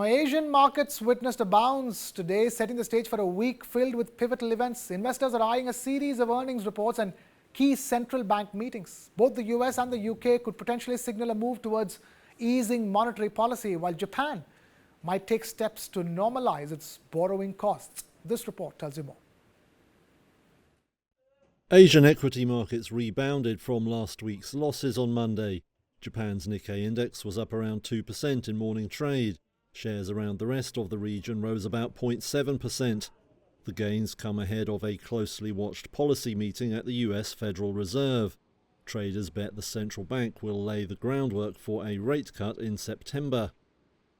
Now, Asian markets witnessed a bounce today, setting the stage for a week filled with pivotal events. Investors are eyeing a series of earnings reports and key central bank meetings. Both the US and the UK could potentially signal a move towards easing monetary policy, while Japan might take steps to normalize its borrowing costs. This report tells you more. Asian equity markets rebounded from last week's losses on Monday. Japan's Nikkei index was up around 2% in morning trade. Shares around the rest of the region rose about 0.7%. The gains come ahead of a closely watched policy meeting at the US Federal Reserve. Traders bet the central bank will lay the groundwork for a rate cut in September.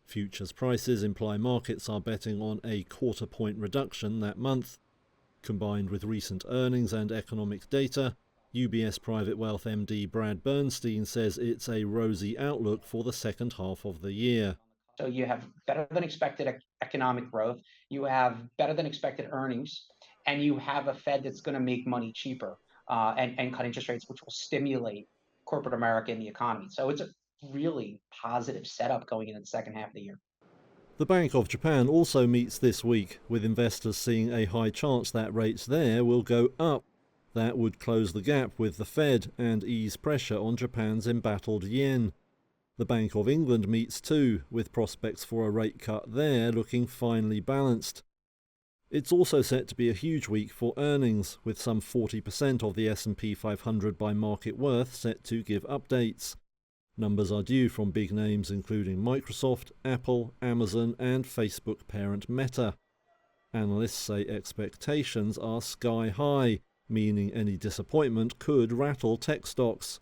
Futures prices imply markets are betting on a quarter-point reduction that month. Combined with recent earnings and economic data, UBS Private Wealth MD Brad Bernstein says it's a rosy outlook for the second half of the year. So you have better than expected economic growth, you have better than expected earnings, and you have a Fed that's going to make money cheaper and cut interest rates, which will stimulate corporate America and the economy. So it's a really positive setup going into the second half of the year. The Bank of Japan also meets this week, with investors seeing a high chance that rates there will go up. That would close the gap with the Fed and ease pressure on Japan's embattled yen. The Bank of England meets too, with prospects for a rate cut there looking finely balanced. It's also set to be a huge week for earnings, with some 40% of the S&P 500 by market worth set to give updates. Numbers are due from big names including Microsoft, Apple, Amazon and Facebook parent Meta. Analysts say expectations are sky high, meaning any disappointment could rattle tech stocks.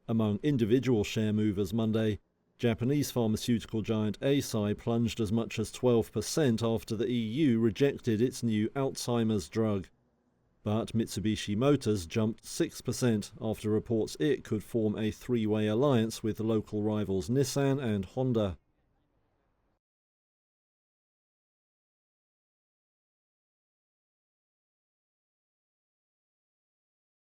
Among individual share movers Monday, Japanese pharmaceutical giant Eisai plunged as much as 12% after the EU rejected its new Alzheimer's drug. But Mitsubishi Motors jumped 6% after reports it could form a three-way alliance with local rivals Nissan and Honda.